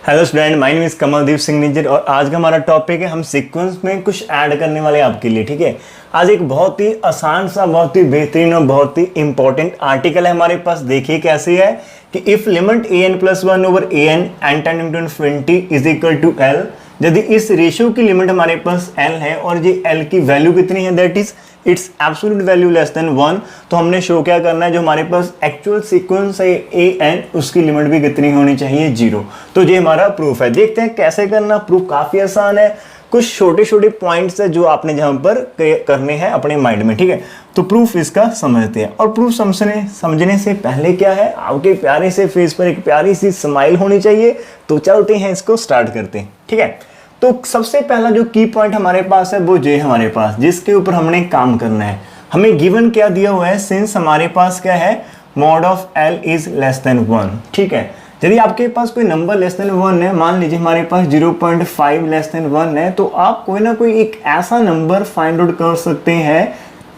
Hello student, my name is Kamaldeep Singh Nijjar और आज का हमारा टॉपिक है हम सीक्वेंस में कुछ ऐड करने वाले हैं आपके लिए। ठीक है, आज एक बहुत ही आसान सा, बहुत ही बेहतरीन और बहुत ही इंपॉर्टेंट आर्टिकल है हमारे पास। देखिए कैसे है कि if limit an+1 over an n tending to infinity is equal to l, यदि इस रेशियो की लिमिट हमारे पास l है और ये l की वैल्यू कितनी है, that is it's absolute value less than 1, तो हमने शो क्या करना है, जो हमारे पास एक्चुअल सीक्वेंस है an उसकी लिमिट भी कितनी होनी चाहिए, 0। तो ये हमारा प्रूफ है। देखते हैं कैसे करना। प्रूफ काफी आसान है, कुछ छोटे छोटे पॉइंट्स है जो आपने जहां पर करने हैं अपने माइंड में। ठीक है, तो प्रूफ इसका समझते हैं। और प्रूफ समझने से पहले क्या है, आपके प्यारे से फेस पर एक प्यारी सी स्माइल होनी चाहिए। तो चलते हैं, इसको स्टार्ट करते हैं। ठीक है, तो सबसे पहला जो की पॉइंट हमारे पास है वो ये हमारे पास, जिसके ऊपर हमने काम करना है। हमें गिवन क्या दिया हुआ है, सिंस हमारे पास क्या है, mod of l is less then 1। ठीक है, यदि आपके पास कोई नंबर लेस देन 1 है, मान लीजिए हमारे पास 0.5 लेस देन 1 है, तो आप कोई ना कोई एक ऐसा नंबर फाइंड आउट कर सकते हैं।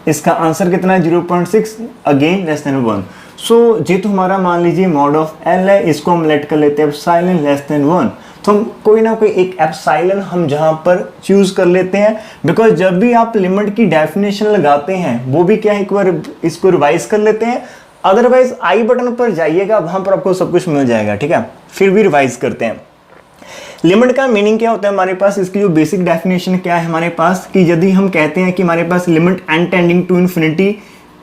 इसका आंसर कितना है, 0.6, अगेन लेस देन 1। सो ये तो हमारा मान लीजिए मॉड ऑफ l है, इसको हम लेट कर लेते हैं एप्सिलॉन लेस देन 1। तो हम कोई ना कोई एक एप्सिलॉन हम जहां पर चूज कर लेते हैं, बिकॉज जब भी आप लिमिट की डेफिनेशन लगाते हैं वो भी क्या है, एक बार इसको रिवाइज कर लेते हैं। अदरवाइज आई बटन पर जाइएगा, वहां पर आपको सब कुछ मिल जाएगा। ठीक है, फिर भी रिवाइज करते हैं। लिमिट का मीनिंग क्या होता है हमारे पास, इसकी जो बेसिक डेफिनेशन क्या है हमारे पास, कि यदि हम कहते हैं कि हमारे पास limit n tending to infinity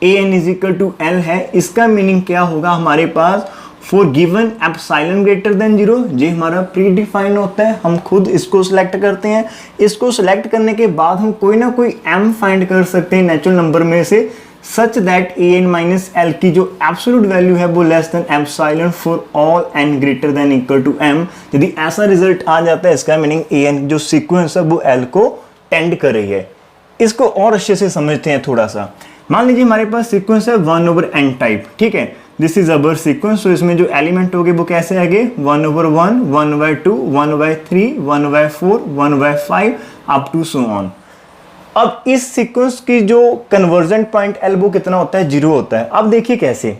an is equal to l है, इसका मीनिंग क्या होगा हमारे पास, for given epsilon greater than 0। ये हमारा प्री डिफाइन होता है, हम खुद इसको सिलेक्ट करते हैं। इसको सिलेक्ट करने के बाद हम कोई ना कोई m फाइंड कर सकते हैं नेचुरल नंबर में से, सच दैट an-l की जो एब्सोल्यूट वैल्यू है वो less than epsilon for all n greater than equal to m। यदि ऐसा रिजल्ट आ जाता है, इसका मीनिंग an जो सीक्वेंस है वो l को टेंड कर रही है। इसको और अच्छे से समझते हैं थोड़ा सा। मान लीजिए हमारे पास सीक्वेंस है 1 ओवर n टाइप। ठीक है, दिस इज अवर सीक्वेंस। तो इसमें जो एलिमेंट होंगे वो कैसे आगे, 1 over 1, 1/2, 1/3, 1/4, 1/5 up to so on. अब इस सीक्वेंस की जो कन्वर्जन पॉइंट l वो कितना होता है, 0 होता है। अब देखिए कैसे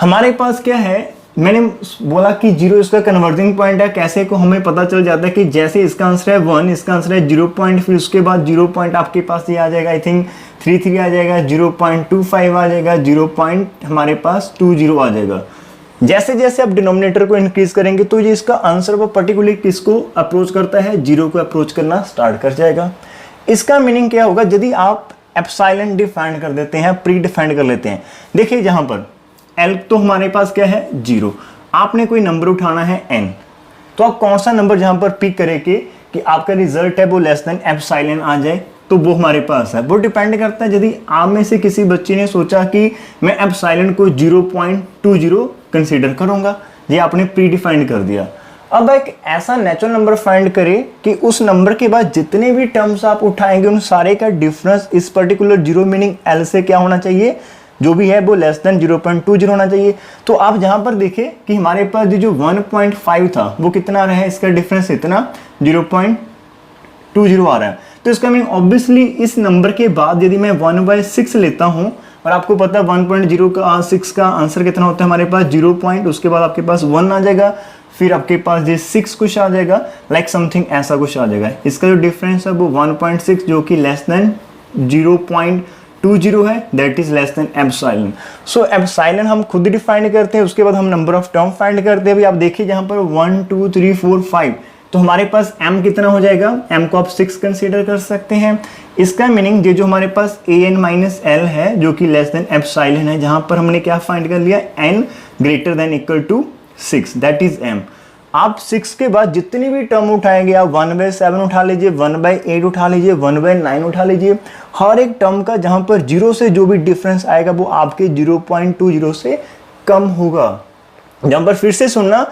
हमारे पास क्या है, मैंने बोला कि 0 इसका कन्वर्जिंग पॉइंट है। कैसे को हमें पता चल जाता है कि जैसे इसका आंसर है 1, इसका आंसर है 0 पॉइंट, फिर उसके बाद 0 पॉइंट आपके पास ये आ जाएगा, आई थिंक 33 आ जाएगा, 0.25 आ जाएगा, 0 पॉइंट हमारे पास 20 आ जाएगा। जैसे जैसे आप डिनोमिनेटर को इंक्रीज करेंगे तो ये इसका आंसर वो पर्टिकुलरली किसको अप्रोच करता है, 0 को अप्रोच करना स्टार्ट कर जाएगा। इसका मीनिंग क्या होगा, यदि आप एप्सिलॉन डिफाइन कर देते हैं, प्री डिफाइन कर लेते हैं। देखिए जहां पर l तो हमारे पास क्या है, 0। आपने कोई नंबर उठाना है n, तो आप कौन सा नंबर जहां पर पिक करेंगे कि आपका रिजल्ट है वो लेस देन एप्सिलॉन आ जाए, तो वो हमारे पास है। वो डिपेंड करता है, यदि आप में से किसी बच्चे ने सोचा कि मैं एप्सिलॉन को 0.20 कंसीडर करूंगा, ये आपने प्री डिफाइंड कर दिया। अब एक ऐसा नेचुरल नंबर फाइंड करें कि उस नंबर के बाद जितने भी टर्म्स आप उठाएंगे उन सारे का डिफरेंस इस पर्टिकुलर 0 मीनिंग l से क्या होना चाहिए, जो भी है वो लेस देन 0.20 होना चाहिए। तो आप जहां पर देखें कि हमारे पास जो 1.5 था वो कितना रहा है, इसका डिफरेंस इतना 0.20 आ रहा है। तो इसका मीनिंग ऑब्वियसली इस नंबर के बाद यदि मैं 1/6 लेता हूं, और आपको पता है 1.06 का आंसर कितना होता है हमारे पास, 0 पॉइंट, उसके बाद आपके पास 1 आ जाएगा, फिर आपके पास ये 6 कुछ आ जाएगा, लाइक समथिंग ऐसा कुछ आ जाएगा। इसका जो डिफरेंस है वो 1.6 जो कि लेस देन 0.20 है, that is less than epsilon. So epsilon हम खुद डिफाइन करते हैं, उसके बाद हम नंबर ऑफ टर्म फाइंड करते हैं। अभी आप देखिए जहां पर 1 2 3 4 5, तो हमारे पास m कितना हो जाएगा, m को आप 6 कंसीडर कर सकते हैं। इसका मीनिंग ये जो हमारे पास an-l है जो कि लेस देन एप्सिलॉन है, जहां पर हमने क्या फाइंड कर लिया, n greater than equal to 6, that is m। आप 6 के बाद जितनी भी टर्म उठाएंगे, आप 1/7 उठा लीजिए, 1/8 उठा लीजिए, 1/9 उठा लीजिए, हर एक टर्म का जहां पर 0 से जो भी डिफरेंस आएगा वो आपके 0.20 से कम होगा। जहां पर फिर से सुनना,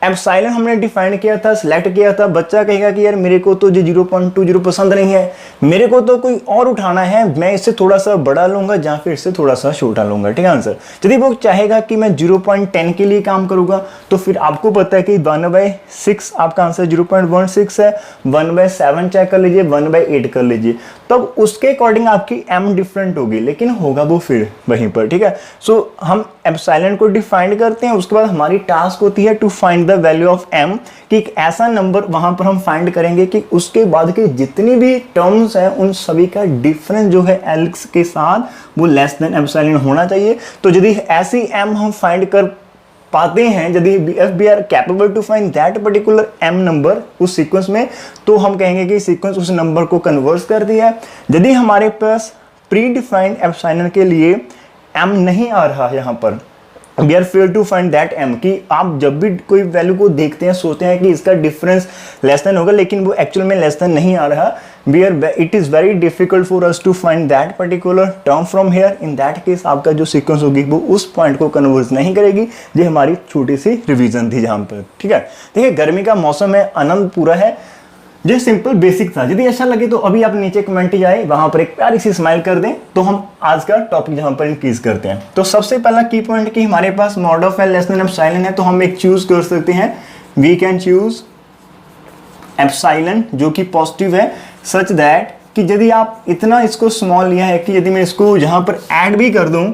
एप्सिलॉन हमने डिफाइन किया था, सिलेक्ट किया था। बच्चा कहेगा कि यार मेरे को तो ये 0.20 पसंद नहीं है, मेरे को तो कोई और उठाना है, मैं इससे थोड़ा सा बड़ा लूंगा या फिर इससे थोड़ा सा छोटा लूंगा। ठीक है आंसर। यदि वो चाहेगा कि मैं 0.10 के लिए काम करूंगा, तो फिर आपको पता है कि 1/6 आपका आंसर 0.16 है, 1/7 चेक कर लीजिए, 1/8 कर लीजिए। तब उसके अकॉर्डिंग आपकी m डिफरेंट होगी, लेकिन होगा वो फिर वहीं पर, ठीक है। सो हम एप्सिलॉन को डिफाइन करते हैं, उसके बाद हमारी टास्क होती है to find the value of m, कि एक ऐसा नंबर वहां पर हम फाइंड करेंगे कि उसके बाद के जितनी भी टर्म्स हैं उन सभी का डिफरेंस जो है l के साथ वो लेस देन एप्सिलॉन होना चाहिए। तो यदि ऐसी m हम फाइंड कर पाते हैं, यदि if we are capable to find that particular m number उस सीक्वेंस में, तो हम कहेंगे कि सीक्वेंस उस नंबर को कन्वर्स कर दिया है। यदि हमारे पास प्री डिफाइंड एप्सिलॉन के लिए m नहीं आ रहा है यहाँ पर, we are fail to find that m, कि आप जब भी कोई वैल्यू को देखते हैं सोचते हैं कि इसका डिफरेंस लेस देन होगा, लेकिन वो एक्चुअल में लेस देन नहीं आ रहा, it is very difficult for us to find that particular term from here. In that case आपका जो सीक्वेंस होगी वो उस पॉइंट को कन्वर्स नहीं करेगी। ये हमारी छोटी सी रिवीजन थी जहाँ पर, ठीक है। देखिए गर्मी का मौसम है, आनंद पूरा है, जो सिंपल बेसिक था। यदि अच्छा लगे तो अभी आप नीचे कमेंट जाए, वहां पर एक प्यारी सी स्माइल कर दें, तो हम आज का टॉपिक जहां पर इंक्रीज करते हैं। तो सबसे पहला की पॉइंट कि हमारे पास mod of L less than epsilon है, तो हम एक चूज कर सकते हैं, वी कैन चूज एप्सिलॉन जो कि पॉजिटिव है, सच दैट कि यदि आप इतना इसको स्मॉल लिया है कि यदि मैं इसको यहां पर ऐड भी कर दूं,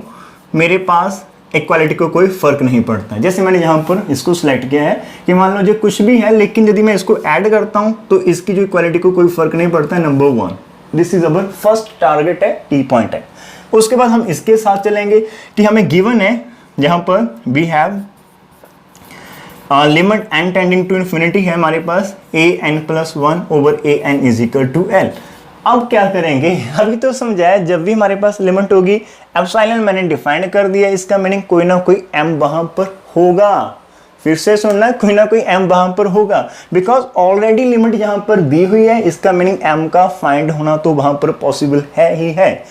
मेरे पास इक्वालिटी को कोई फर्क नहीं पड़ता है। जैसे मैंने यहाँ पर इसको सिलेक्ट किया है कि मान लो जो कुछ भी है, लेकिन यदि मैं इसको ऐड करता हूँ तो इसकी जो इक्वालिटी को कोई फर्क नहीं पड़ता है। Number 1, this is our first target है, की पॉइंट है। उसके बाद हम इसके साथ चलेंगे कि हमें गिवन है जहाँ पर we have limit n tending to infinity है हमारे पास an+1 over an is equal to l। अब क्या करेंगे, अभी तो समझाया, जब भी हमारे पास लिमिट होगी, एप्सिलॉन मैंने डिफाइन कर दिया, इसका मीनिंग कोई ना कोई m वहां पर होगा। फिर से सुनना, कोई ना कोई m वहां पर होगा, बिकॉज ऑलरेडी लिमिट यहां पर दी हुई है, इसका मीनिंग m का फाइंड होना तो वहां पर पॉसिबल है ही है।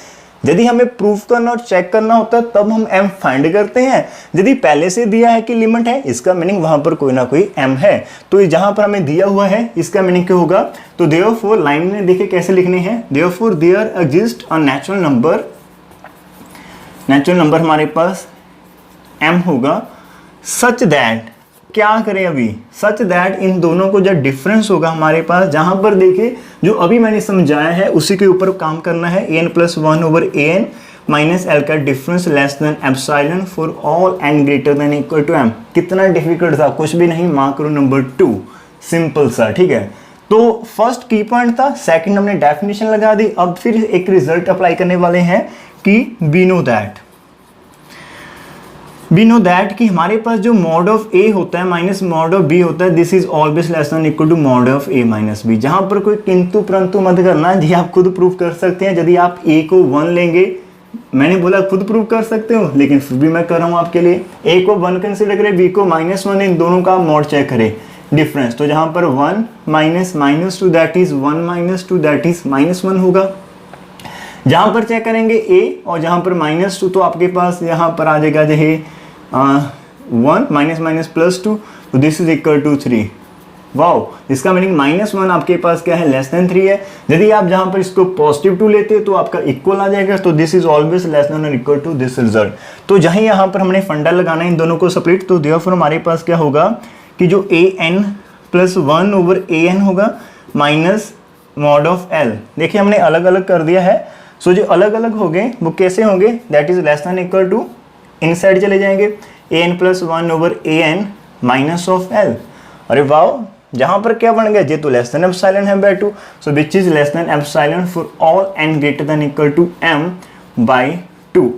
यदि हमें प्रूफ करना और चेक करना होता है तब हम m फाइंड करते हैं। यदि पहले से दिया है कि लिमिट है, इसका मीनिंग वहां पर कोई ना कोई m है। तो जहां पर हमें दिया हुआ है इसका मीनिंग क्या होगा, तो देयरफॉर लाइन में देखिए कैसे लिखने हैं, therefore there exist a natural number हमारे पास m होगा, सच दैट, क्या करें अभी, सच दैट इन दोनों को जो डिफरेंस होगा हमारे पास, जहां पर देखिए जो अभी मैंने समझाया है उसी के ऊपर काम करना है। an+1 over an minus l का difference less than epsilon for all n greater than equal to m। कितना डिफिकल्ट था, कुछ भी नहीं, मार्क करो नंबर 2, सिंपल सा, ठीक है। तो फर्स्ट की पॉइंट था, सेकंड हमने डेफिनेशन लगा दी। अब फिर एक रिजल्ट अप्लाई करने वाले हैं कि वी नो दैट कि हमारे पास जो मॉड ऑफ ए होता है माइनस मॉड ऑफ बी होता है, this is always less than equal to mod of A minus B. जहां पर कोई किंतु परंतु मत करना, जी आप खुद प्रूव कर सकते हैं। यदि आप ए को 1 लेंगे, मैंने बोला खुद प्रूव कर सकते हो, लेकिन फिर भी मैं कर रहा हूं आपके लिए। ए को 1 कंसिडर करें, बी को -1, इन दोनों का मॉड चेक करें डिफरेंस, तो जहां पर 1 -2 दैट इज 1 -2 दैट इज -1 होगा। जहां पर चेक करेंगे ए और जहां पर -2, तो आपके पास यहां पर आ जाएगा जो है 1 -+2, तो this is equal to 3। Wow, इसका मीनिंग -1 आपके पास क्या है, लेस देन 3 है। यदि आप जहां पर इसको पॉजिटिव 2 लेते हैं तो आपका इक्वल आ जाएगा, तो this is always less then और इक्वल टू दिस रिजल्ट। तो जहां यहां पर हमने फंडा लगाना है इन दोनों को सेपरेट, तो देयरफॉर हमारे पास क्या होगा कि जो an+1 ओवर an होगा माइनस मॉड ऑफ l। देखिए हमने अलग अलग कर दिया है, सो जो अलग अलग हो गए वो कैसे होंगे, that is less than equal to, inside चले जाएंगे, an+1 over an minus of l। अरे वाओ, जहां पर क्या बन गया, जे तो लेस देन एप्सिलॉन है by 2, so which is less than epsilon for all n greater than equal to m by 2।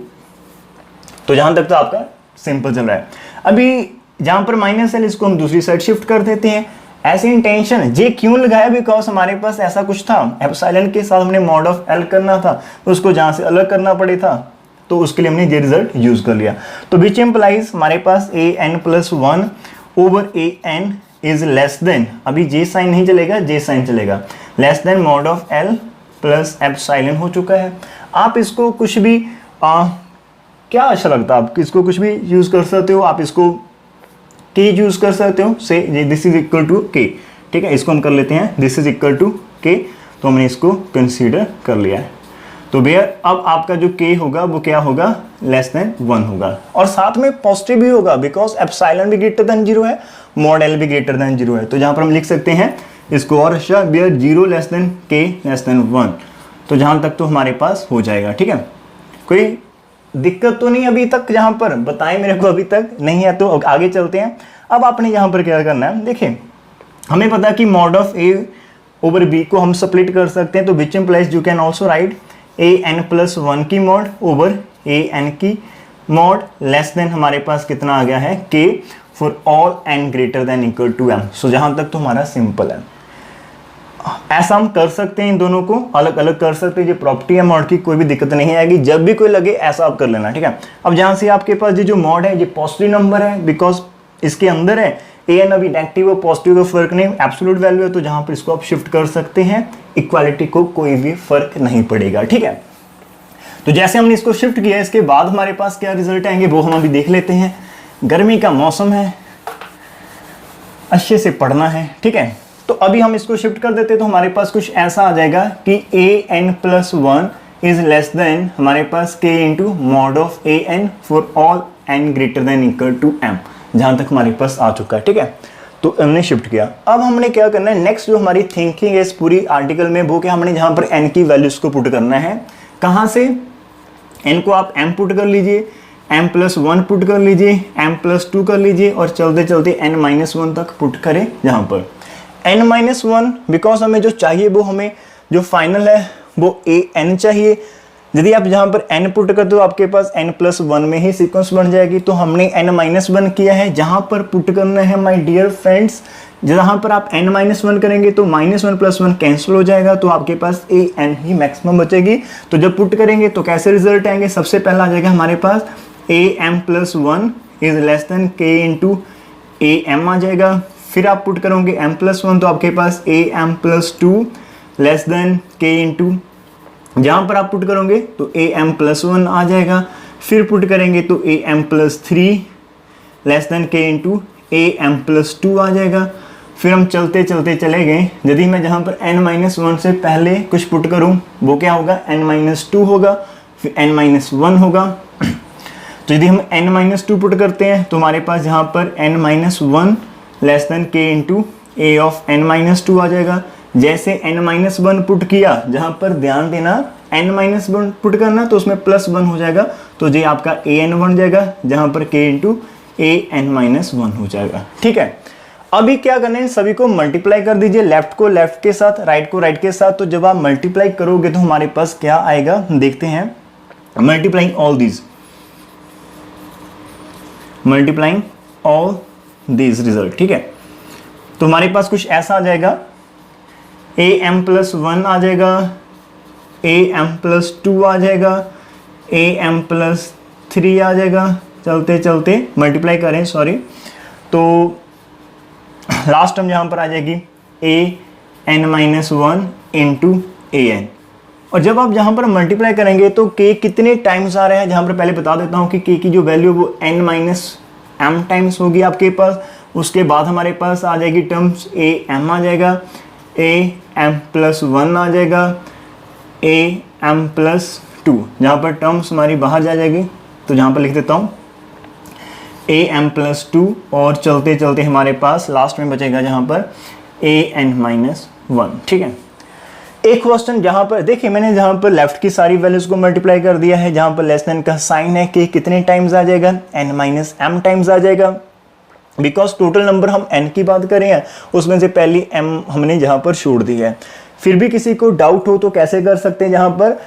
तो जहां तक तो आपका सिंपल चल रहा है। अभी जहां पर -l, इसको हम दूसरी साइड शिफ्ट कर देते हैं। ऐसी इंटेंशन जे क्यों लगाया, बिकॉज हमारे पास ऐसा कुछ था, एप्सिलॉन के साथ हमने मॉड ऑफ l करना था, उसको जहां से अलग करना पड़े था, तो उसके लिए हमने ये रिजल्ट यूज कर लिया। तो विच इम्प्लाइज हमारे पास an+1 over an is less then, अभी जे साइन नहीं चलेगा, जे साइन चलेगा, less than mod of l plus epsilon हो चुका है। आप इसको कुछ भी क्या अच्छा लगता है, आप इसको कुछ भी यूज कर सकते हो, आप इसको के यूज कर सकते हो, से दिस इज इक्वल टू के, ठीक है। इसको हम कर लेते हैं, दिस इज इक्वल टू के, तो हमने इसको कंसीडर कर लिया है। तो भैया अब आपका जो k होगा वो क्या होगा, लेस देन 1 होगा, और साथ में पॉजिटिव भी होगा, बिकॉज एप्सिलॉन भी ग्रेटर देन 0 है, मॉड l भी ग्रेटर देन 0 है। तो जहां पर हम लिख सकते हैं इसको और अच्छा, भैया 0 less than k less than 1, तो जहां तक तो हमारे पास हो जाएगा। ठीक है, कोई दिक्कत तो नहीं अभी तक, जहां पर बताएं मेरे को अभी तक नहीं है, तो आगे चलते हैं। अब आपने यहां पर क्या करना है, देखिए हमें पता है कि mod of A over B को हम स्प्लिट कर सकते हैं, तो which implies you can also write A N plus one की मॉड ओवर ए एन की मॉड लेस देन हमारे पास कितना आ गया है के for all N greater than equal to M. So जहां तक तो हमारा सिंपल है, ऐसा हम कर सकते हैं, इन दोनों को अलग अलग कर सकते हैं। ये प्रॉपर्टी है मॉड की, कोई भी दिक्कत नहीं आएगी, जब भी कोई लगे ऐसा आप कर लेना। ठीक है, अब जहां से आपके पास ये जो मॉड है ये पॉजिटिव नंबर है, बिकॉज इसके अंदर है ए एन अभी नेगेटिव और पॉजिटिव का फर्क नहीं, एब्सोल्यूट वैल्यू है, तो जहां पर इसको आप शिफ्ट कर सकते हैं, इक्वालिटी को कोई भी फर्क नहीं पड़ेगा। ठीक है, तो जैसे हमने इसको शिफ्ट किया, इसके बाद हमारे पास क्या रिजल्ट आएंगे वो हम अभी देख लेते हैं। गर्मी का मौसम है, अच्छे से पढ़ना है। ठीक है, तो अभी हम इसको शिफ्ट कर देते हैं, तो हमारे पास कुछ ऐसा आ जाएगा कि A N plus one is less than हमारे पास K into mod of A N for all N greater than equal to M, जहां तक हमारे पास आ चुका है। ठीक है, तो हमने शिफ्ट किया। अब हमने क्या करना है, नेक्स्ट जो हमारी थिंकिंग है इस पूरी आर्टिकल में, वो क्या हमने जहां पर एन की वैल्यूज को पुट करना है, कहां से, एन को आप एम पुट कर लीजिए, एम प्लस वन पुट कर लीजिए, एम प्लस टू कर लीजिए, और चलते चलते एन माइनस वन तक पुट करें, जहां पर एन माइनस वन, बिकॉज हमें जो चाहिए वो हमें जो फाइनल है वो ए एन चाहिए। यदि आप जहां पर एन पुट करते हो आपके पास एन प्लस वन में ही सीक्वेंस बन जाएगी, तो हमने एन माइनस वन किया है, जहां पर पुट करना है माय डियर फ्रेंड्स, जहां पर आप एन माइनस वन करेंगे तो minus one plus one cancel हो जाएगा, तो आपके पास ए एन ही मैक्सिमम बचेगी। तो जब पुट करेंगे तो कैसे रिजल्ट आएंगे, सबसे पहला आ जाएगा हमारे पास A M plus one is less than K into A M आ जाएगा। फिर आप पुट करोगे एम प्लस वन, तो आपके पास A M plus two less than K into, जहां पर आप पुट करोगे तो ए एम प्लस वन आ जाएगा। फिर पुट करेंगे तो A M plus three less than K into A M plus two आ जाएगा। फिर हम चलते चलते चले गए, यदि मैं जहां पर n माइनस वन से पहले कुछ पुट करूं वो क्या होगा, n माइनस टू होगा, फिर n माइनस वन होगा। तो यदि हम n माइनस टू पुट करते हैं तो हमारे पास यहाँ पर n minus one less than K into A of n minus two आ जाएगा। जैसे n माइनस वन पुट किया, जहाँ पर ध्यान देना n माइनस वन पुट करना तो उसमें प्लस वन हो जाएगा, तो ये आपका ए एन बन जाएगा, जहाँ पर k into A N minus one हो जाएगा। ठीक है, अभी क्या करना है, सभी को मल्टीप्लाई कर दीजिए, लेफ्ट को लेफ्ट के साथ, राइट को राइट के साथ। तो जब आप मल्टीप्लाई करोगे तो हमारे पास क्या आएगा, देखते हैं। Multiplying all these, multiplying all these result. ठीक है, तो हमारे पास कुछ ऐसा आ जाएगा, ए एम प्लस वन आ जाएगा, ए एम प्लस टू आ जाएगा, ए एम प्लस थ्री आ जाएगा। चलते चलते मल्टीप्लाई करें, सॉरी, तो लास्ट टर्म यहाँ पर आ जाएगी A N minus one into A N. और जब आप यहाँ पर मल्टीप्लाई करेंगे तो के कितने टाइम्स आ रहे हैं, जहाँ पर पहले बता देता हूँ कि के की जो वैल्यू वो एन माइनस एम टाइम्स होगी आपके पास। उसके बाद हमारे पास आ जाएगी टर्म्स ए एम आ जाएगा, ए एम प्लस वन आ जाएगा, ए एम प्लस टू, जहाँ पर टर्म्स हमारी बाहर जा जाएगी, तो जहाँ पर लिख देता हूँ ए एम प्लस टू, और चलते चलते हमारे पास लास्ट में बचेगा जहाँ पर ए एन माइनस वन। ठीक है, एक क्वेश्चन जहाँ पर देखिए मैंने जहाँ पर लेफ्ट की सारी वैल्यूज को मल्टीप्लाई कर दिया है, जहाँ पर लेस देन का साइन है कि कितने टाइम्स आ जाएगा, एन माइनस एम टाइम्स आ जाएगा, बिकॉज टोटल नंबर हम एन की बात कर रहे हैं, उसमें से पहली एम हमने जहाँ पर छोड़ दी है। फिर भी किसी को डाउट हो तो कैसे कर सकते हैं, जहाँ पर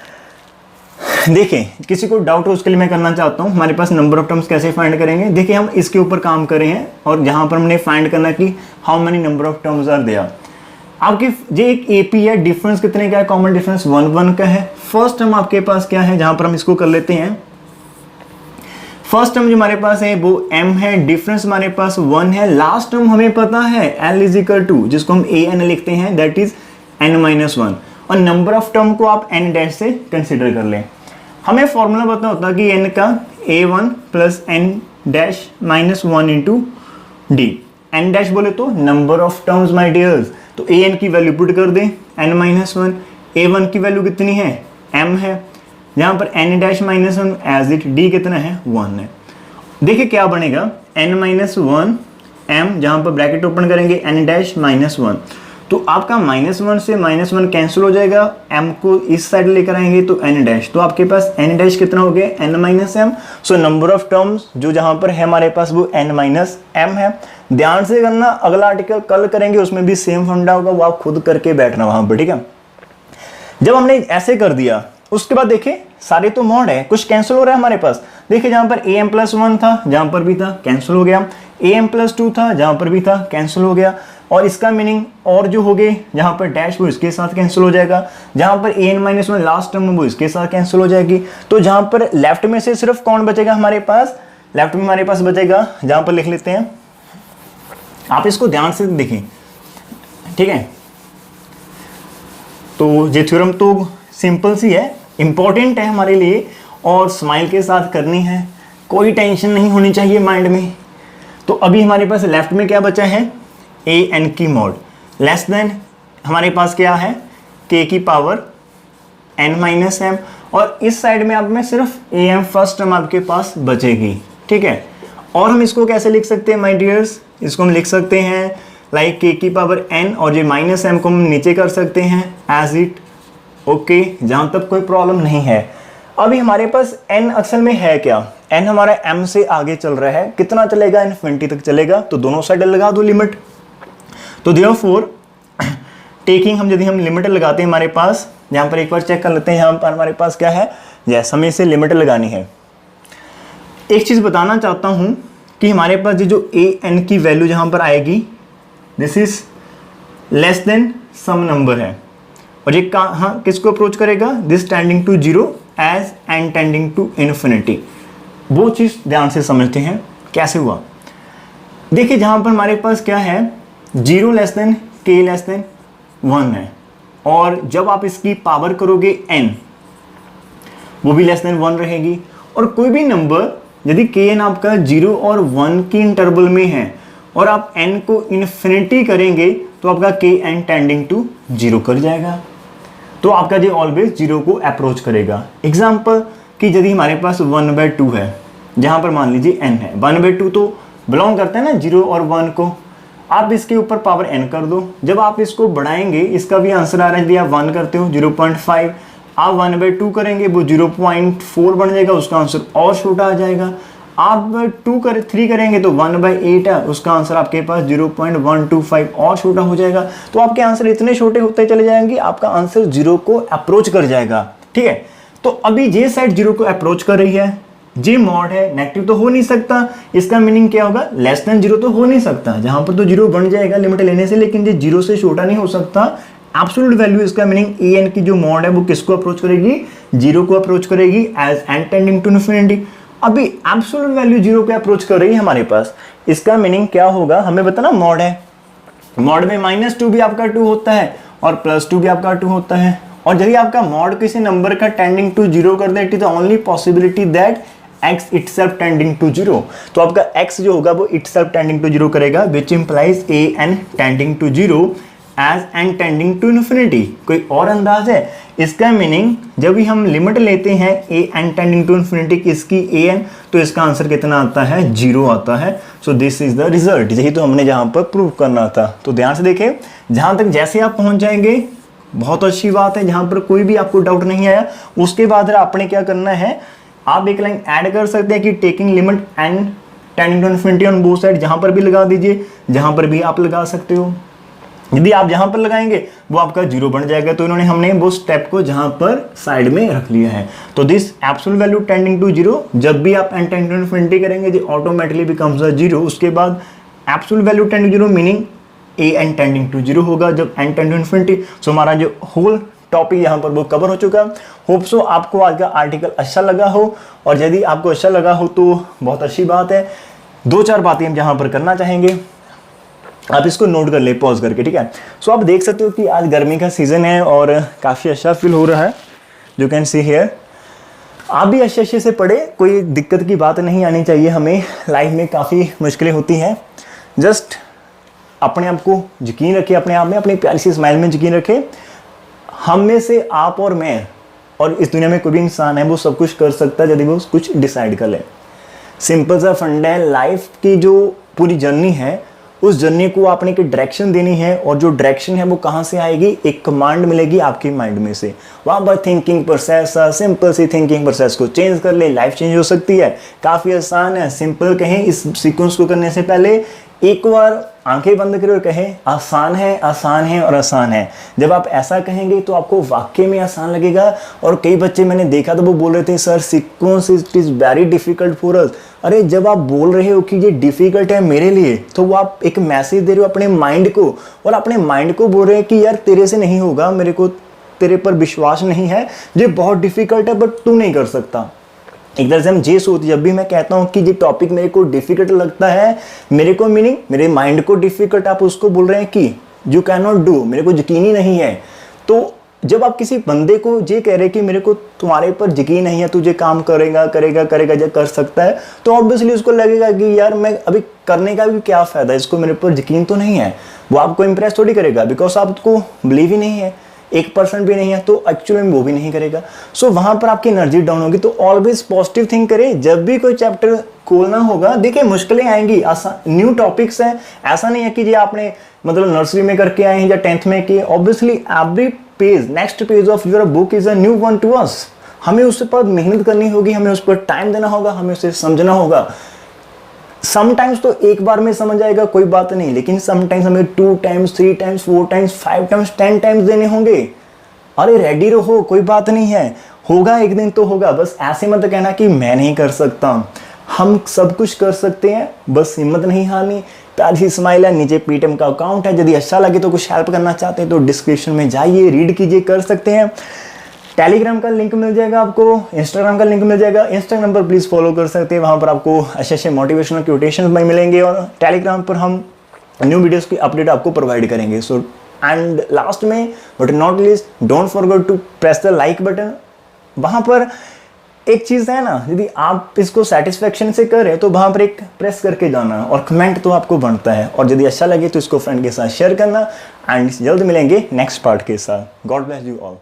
देखिए किसी को डाउट हो उसके लिए मैं करना चाहता हूँ, हमारे पास नंबर ऑफ टर्म्स कैसे फाइंड करेंगे। देखिए हम इसके ऊपर काम कर रहे हैं, और जहाँ पर हमने फाइंड करना कि how many number of terms are there. आपकी ये एक एपी है, डिफरेंस कितने का है, कॉमन डिफरेंस 1 1 का है। फर्स्ट टर्म आपके पास क्या है, जहाँ पर हम इसको कर लेते हैं, फर्स्ट टर्म जो हमारे पास है वो m है, डिफरेंस हमारे पास 1 है। लास्ट टर्म हमें पता है l इज इक्वल टू, जिसको हम a n लिखते हैं, that is n minus one, और नंबर ऑफ टर्म को आप n डैश से कंसिडर कर लें। हमें फॉर्मूला पता होता है कि n का a1 plus n dash minus one into D, n dash बोले तो number of terms my dears, तो a n की वैल्यू पुट कर दें n माइनस वन, a1 की वैल्यू कितनी है m है, जहाँ पर n dash minus one as it, D कितना है 1 है। देखिए क्या बनेगा n माइनस वन m, जहाँ पर ब्रैकेट ओपन करेंगे n डैश माइनस वन, तो आपका -1 से -1 कैंसिल हो जाएगा, m को इस साइड लेकर आएंगे तो n डैश, तो आपके पास n डैश कितना हो गया, n minus M. So number of terms जो जहां पर है हमारे पास वो n माइनस एम है। ध्यान से करना, अगला आर्टिकल कल करेंगे उसमें भी सेम फंडा होगा, वो आप खुद करके बैठना वहां पर, ठीक है। जब हमने ऐसे कर दिया उसके बाद देखिए सारे तो मॉड है, कुछ कैंसिल हो रहा है हमारे पास। देखिए जहां पर am+1 था जहां पर भी था कैंसिल हो गया, am+2 था जहां पर भी था कैंसिल हो गया, और इसका मीनिंग और जो हो गए जहां पर डैश वो इसके साथ कैंसिल हो जाएगा, जहां पर an-1 लास्ट टर्म वो इसके साथ कैंसिल हो जाएगी। तो जहां पर लेफ्ट में से सिर्फ कौन बचेगा हमारे पास, लेफ्ट में हमारे पास बचेगा, जहां पर लिख लेते हैं, आप इसको ध्यान से देखें, ठीक है। तो ये थ्योरम तो सिंपल सी है, इंपॉर्टेंट है हमारे लिए और स्माइल के साथ करनी है, कोई टेंशन नहीं होनी चाहिए माइंड में। तो अभी हमारे पास लेफ्ट में क्या बचा है, ए एन की मॉड लेस देन हमारे पास क्या है, के की पावर n माइनस एम, और इस साइड में आप में सिर्फ ए एम फर्स्ट टर्म आपके पास बचेगी, ठीक है। और हम इसको कैसे लिख सकते हैं माय डियर्स, इसको हम लिख सकते हैं लाइक के की पावर n, और ये माइनस एम को हम नीचे कर सकते हैं एज इट, ओके, जहां तक कोई प्रॉब्लम नहीं है। अभी हमारे पास n असल में है क्या, n हमारा m से आगे चल रहा है, कितना चलेगा, इन्फिनिटी तक चलेगा, तो दोनों साइड लगा दो लिमिट। तो देयरफॉर टेकिंग हम यदि हम लिमिट लगाते हैं हमारे पास, यहाँ पर एक बार चेक कर लेते हैं, यहाँ पर हमारे पास क्या है, यस हमें इसे लिमिट लगानी है। एक चीज़ बताना चाहता हूँ कि हमारे पास जो ए एन की वैल्यू जहाँ पर आएगी, this is less than some number है, और ये कहाँ किसको अप्रोच करेगा, this tending to 0 as N tending to infinity. वो चीज़ ध्यान से समझते हैं कैसे हुआ। देखिए जहाँ पर हमारे पास क्या है, 0 less than k less than 1 है, और जब आप इसकी पावर करोगे n, वो भी लेस देन 1 रहेगी, और कोई भी नंबर यदि kn आपका 0 और 1 की इंटरवल में है और आप n को इन्फिनिटी करेंगे तो आपका kn टेंडिंग टू 0 कर जाएगा, तो आपका ये ऑलवेज 0 को अप्रोच करेगा। एग्जाम्पल कि यदि हमारे पास 1/2 है, जहाँ पर मान लीजिए n है, 1/2 तो बिलोंग करता है ना 0 और 1 को, आप इसके ऊपर पावर n कर दो, जब आप इसको बढ़ाएंगे इसका भी आंसर आ रहा है, यदि आप 1 करते हो 0.5, आप 1/2 करेंगे वो 0.4 बन जाएगा, उसका आंसर और छोटा आ जाएगा। आप 3 करेंगे तो 1/8 है, उसका आंसर आपके पास 0.125 और छोटा हो जाएगा। तो आपके आंसर इतने छोटे होते चले जाएंगे, आपका आंसर 0 को अप्रोच कर जाएगा, ठीक है। तो अभी ये साइड 0 को अप्रोच कर रही है, जी मॉड है, नेगेटिव तो हो नहीं सकता, इसका मीनिंग क्या होगा, लेस देन 0 तो हो नहीं सकता, जहां पर तो 0 बन जाएगा लिमिट लेने से, लेकिन ये 0 से छोटा नहीं हो सकता। एब्सोल्यूट वैल्यू, इसका मीनिंग ए एन की जो मॉड है वो किसको अप्रोच करेगी, 0 को अप्रोच करेगी as N tending to infinity. अभी एब्सोल्यूट वैल्यू 0 पे अप्रोच कर रही है हमारे पास, इसका मीनिंग क्या होगा, हमें बताना मॉड है, मॉड में -2 भी आपका 2 होता है और +2 भी आपका 2 होता है, और यदि आपका मॉड किसी नंबर का टेंडिंग टू 0 कर दे, it is only possibility that x itself tending to 0, तो आपका x जो होगा वो itself tending to 0 करेगा, which implies a n tending to 0 as n tending to infinity। कोई और अंदाज है, इसका मीनिंग जब भी हम लिमिट लेते हैं a n tending to infinity किसकी, a n, तो इसका आंसर कितना आता है, 0 आता है। So this is the result, यही तो हमने जहाँ पर प्रूव करना था। तो ध्यान से देखें, जहाँ तक जैसे आप पहुँच जाएंगे बहुत अच्छी बात है, जहाँ पर कोई भी आपको डाउट नहीं आया, उसके बाद आपने क्या करना है, आप एक लाइन ऐड कर सकते हैं कि taking limit n tending to infinity on both side, जहां पर भी लगा दीजिए, जहां पर भी आप लगा सकते हो। यदि आप जहां पर लगाएंगे वो आपका 0 बन जाएगा, तो इन्होंने हमने वो स्टेप को जहां पर साइड में रख लिया है। तो this absolute value tending to 0, जब भी आप n टेंडिंग टू इन्फिनिटी करेंगे जो ऑटोमेटिकली बिकम्स अ 0, उसके बाद absolute value tending to 0 meaning a n tending to 0 होगा जब n tending to infinity. So हमारा जो होल टॉपिक यहाँ पर वो कवर हो चुका। होप सो आपको आज का आर्टिकल अच्छा लगा हो, और यदि आपको अच्छा लगा हो तो बहुत अच्छी बात है। 2-4 बातें हम यहाँ पर करना चाहेंगे, आप इसको नोट कर ले पॉज करके, ठीक है। सो आप देख सकते हो कि आज गर्मी का सीज़न है और काफ़ी अच्छा फील हो रहा है, यू कैन सी हियर। आप भी अच्छे से पढ़े, कोई दिक्कत की बात नहीं आनी चाहिए हमें, लाइफ में काफ़ी मुश्किलें होती हैं, जस्ट अपने आप को यकीन रखें, अपने आप में अपनी प्यारी सी स्माइल में यकीन रखें। हम में से आप और मैं और इस दुनिया में कोई भी इंसान है वो सब कुछ कर सकता है यदि वो कुछ डिसाइड कर ले। सिंपल सा फंडा है, लाइफ की जो पूरी जर्नी है उस जर्नी को आपने एक डायरेक्शन देनी है, और जो डायरेक्शन है वो कहाँ से आएगी, एक कमांड मिलेगी आपकी माइंड में से। वहाँ पर थिंकिंग प्रोसेस, सिंपल सी थिंकिंग प्रोसेस को चेंज कर ले, लाइफ चेंज हो सकती है। काफ़ी आसान है, सिंपल कहें इस सीक्वेंस को करने से पहले एक बार आंखें बंद करें और कहें आसान है, आसान है और आसान है। जब आप ऐसा कहेंगे तो आपको वाकई में आसान लगेगा। और कई बच्चे मैंने देखा तो वो बोल रहे थे sir sequence it is very difficult for अस। अरे जब आप बोल रहे हो कि ये डिफिकल्ट है मेरे लिए, तो वो आप एक मैसेज दे रहे हो अपने माइंड को, और अपने माइंड को बोल रहे हैं कि यार तेरे से नहीं होगा, मेरे को तेरे पर विश्वास नहीं है, ये बहुत डिफिकल्ट है बट तू नहीं कर सकता। एक तरह से हम ये सोचते, जब भी मैं कहता हूँ कि ये टॉपिक मेरे को डिफिकल्ट लगता है, मेरे को मीनिंग मेरे माइंड को डिफिकल्ट, आप उसको बोल रहे हैं कि यू कैन नॉट डू, मेरे को यकीन ही नहीं है। तो जब आप किसी बंदे को ये कह रहे हैं कि मेरे को तुम्हारे पर यकीन नहीं है, तुझे काम करेगा करेगा करेगा जो कर सकता है, तो ऑब्वियसली उसको लगेगा कि यार मैं अभी करने का भी क्या फ़ायदा, इसको मेरे पर यकीन तो नहीं है। वो आपको इम्प्रेस थोड़ी करेगा, बिकॉज आपको बिलीव ही नहीं है, 1% भी नहीं है, तो एक्चुअली में वो भी नहीं करेगा। सो वहाँ पर आपकी एनर्जी डाउन होगी। तो ऑलवेज पॉजिटिव थिंक करें। जब भी कोई चैप्टर खोलना होगा, देखिए मुश्किलें आएंगी, न्यू टॉपिक्स हैं, ऐसा नहीं है कि ये आपने मतलब नर्सरी में करके आए हैं या 10th में किए। Obviously every page, next page of your book is a new one to us. हमें उस पर मेहनत करनी होगी, हमें उस पर टाइम देना होगा, हमें उसे समझना होगा। समटाइम्स तो एक बार में समझ आएगा, कोई बात नहीं, लेकिन समटाइम्स हमें 2 times 3 times 4 times 5 times 10 times देने होंगे। अरे रेडी रहो, कोई बात नहीं है, होगा एक दिन तो होगा। बस ऐसे मत कहना कि मैं नहीं कर सकता, हम सब कुछ कर सकते हैं, बस हिम्मत नहीं हारनी। प्यारी सी स्माइल है, नीचे पेटीएम का अकाउंट है, यदि अच्छा लगे तो कुछ हेल्प करना चाहते हैं तो डिस्क्रिप्शन में जाइए, रीड कीजिए, कर सकते हैं। टेलीग्राम का लिंक मिल जाएगा आपको, इंस्टाग्राम का लिंक मिल जाएगा, इंस्टाग्राम पर प्लीज़ फॉलो कर सकते हैं, वहाँ पर आपको अच्छे अच्छे मोटिवेशनल क्योटेशन में मिलेंगे, और टेलीग्राम पर हम न्यू वीडियोस की अपडेट आपको प्रोवाइड करेंगे। सो एंड लास्ट में but not least, don't forget to press the like button. वहाँ पर एक चीज़ है ना, यदि आप इसको सेटिस्फेक्शन से करें तो वहाँ पर एक प्रेस करके जाना, और कमेंट तो आपको बनता है, और यदि अच्छा लगे तो इसको फ्रेंड के साथ शेयर करना। एंड जल्द मिलेंगे नेक्स्ट पार्ट के साथ। God bless you all.